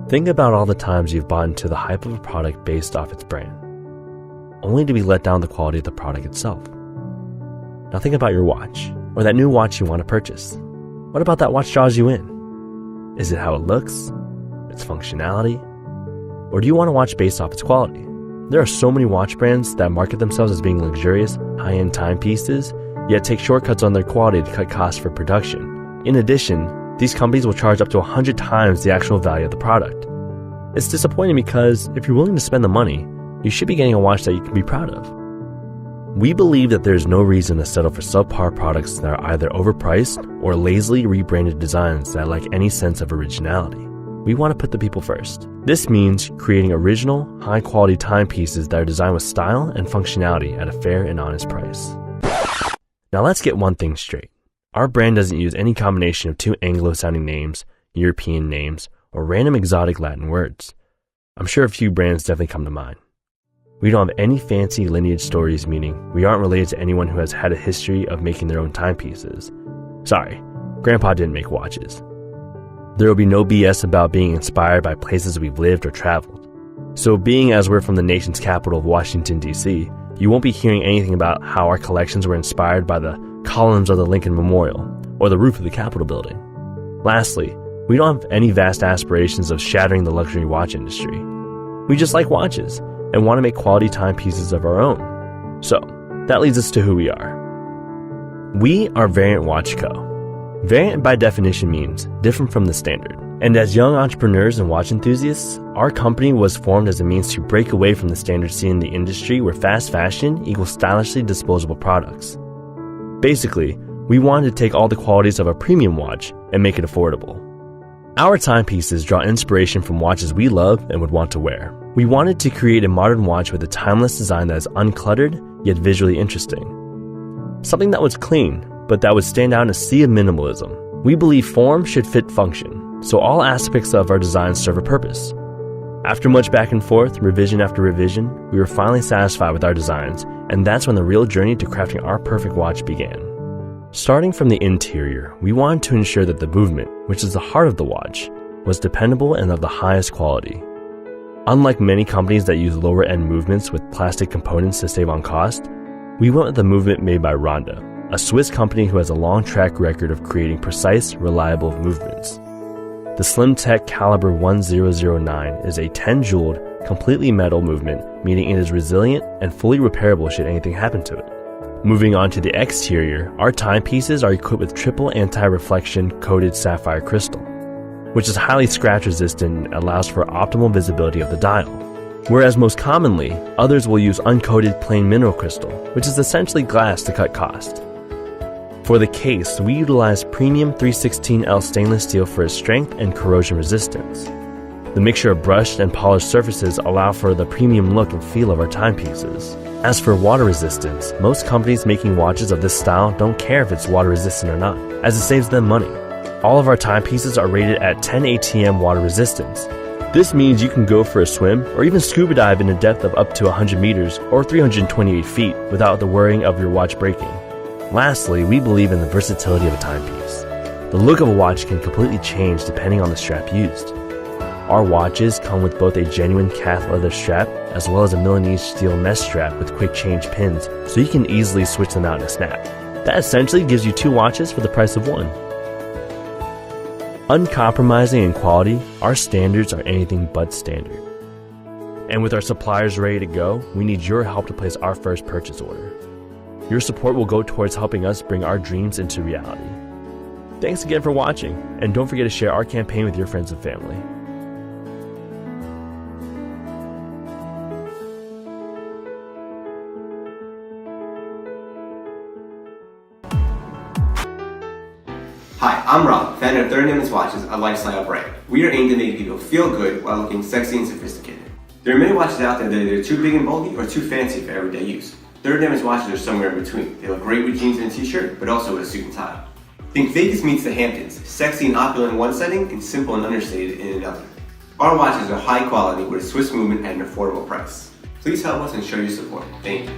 Think about all the times you've bought into the hype of a product based off its brand, only to be let down the quality of the product itself. Now think about your watch, or that new watch you want to purchase. What about that watch draws you in? Is it how it looks, its functionality, or do you want a watch based off its quality? There are so many watch brands that market themselves as being luxurious, high-end timepieces, yet take shortcuts on their quality to cut costs for production. In addition, these companies will charge up to 100 times the actual value of the product. It's disappointing because if you're willing to spend the money, you should be getting a watch that you can be proud of. We believe that there is no reason to settle for subpar products that are either overpriced or lazily rebranded designs that lack any sense of originality. We want to put the people first. This means creating original, high-quality timepieces that are designed with style and functionality at a fair and honest price. Now let's get one thing straight. Our brand doesn't use any combination of two Anglo-sounding names, European names, or random exotic Latin words. I'm sure a few brands definitely come to mind. We don't have any fancy lineage stories, meaning we aren't related to anyone who has had a history of making their own timepieces. Sorry, Grandpa didn't make watches. There will be no BS about being inspired by places we've lived or traveled. So being as we're from the nation's capital of Washington, D.C., you won't be hearing anything about how our collections were inspired by the columns of the Lincoln Memorial or the roof of the Capitol building. Lastly, we don't have any vast aspirations of shattering the luxury watch industry. We just like watches and want to make quality timepieces of our own. So, that leads us to who we are. We are Variant Watch Co. Variant by definition means different from the standard. And as young entrepreneurs and watch enthusiasts, our company was formed as a means to break away from the standard seen in the industry where fast fashion equals stylishly disposable products. Basically, we wanted to take all the qualities of a premium watch and make it affordable. Our timepieces draw inspiration from watches we love and would want to wear. We wanted to create a modern watch with a timeless design that is uncluttered yet visually interesting. Something that was clean, but that would stand out in a sea of minimalism. We believe form should fit function, so all aspects of our designs serve a purpose. After much back and forth, revision after revision, we were finally satisfied with our designs, and that's when the real journey to crafting our perfect watch began. Starting from the interior, we wanted to ensure that the movement, which is the heart of the watch, was dependable and of the highest quality. Unlike many companies that use lower-end movements with plastic components to save on cost, we went with the movement made by Ronda, a Swiss company who has a long track record of creating precise, reliable movements. The SlimTech Caliber 1009 is a 10-jeweled, completely metal movement, meaning it is resilient and fully repairable should anything happen to it. Moving on to the exterior, our timepieces are equipped with triple anti-reflection coated sapphire crystal, which is highly scratch resistant and allows for optimal visibility of the dial. Whereas most commonly, others will use uncoated plain mineral crystal, which is essentially glass to cut cost. For the case, we utilize premium 316L stainless steel for its strength and corrosion resistance. The mixture of brushed and polished surfaces allow for the premium look and feel of our timepieces. As for water resistance, most companies making watches of this style don't care if it's water resistant or not, as it saves them money. All of our timepieces are rated at 10 ATM water resistance. This means you can go for a swim or even scuba dive in a depth of up to 100 meters or 328 feet without the worrying of your watch breaking. Lastly, we believe in the versatility of a timepiece. The look of a watch can completely change depending on the strap used. Our watches come with both a genuine calf leather strap as well as a Milanese steel mesh strap with quick change pins so you can easily switch them out in a snap. That essentially gives you two watches for the price of one. Uncompromising in quality, our standards are anything but standard. And with our suppliers ready to go, we need your help to place our first purchase order. Your support will go towards helping us bring our dreams into reality. Thanks again for watching, and don't forget to share our campaign with your friends and family. Hi, I'm Rob, founder of 30 Minutes Watches, a lifestyle brand. We are aimed to make people feel good while looking sexy and sophisticated. There are many watches out there that are either too big and bulky or too fancy for everyday use. 30 Minutes watches are somewhere in between. They look great with jeans and a t-shirt, but also with a suit and tie. Think Vegas meets the Hamptons, sexy and opulent in one setting and simple and understated in another. Our watches are high quality with a Swiss movement at an affordable price. Please help us and show your support. Thank you.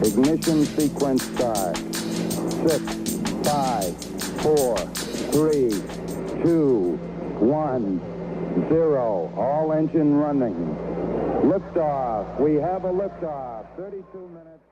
Ignition sequence start. 6, 5, 4, 3, 2, 1, 0. All engine running. Liftoff. We have a liftoff. 32 minutes.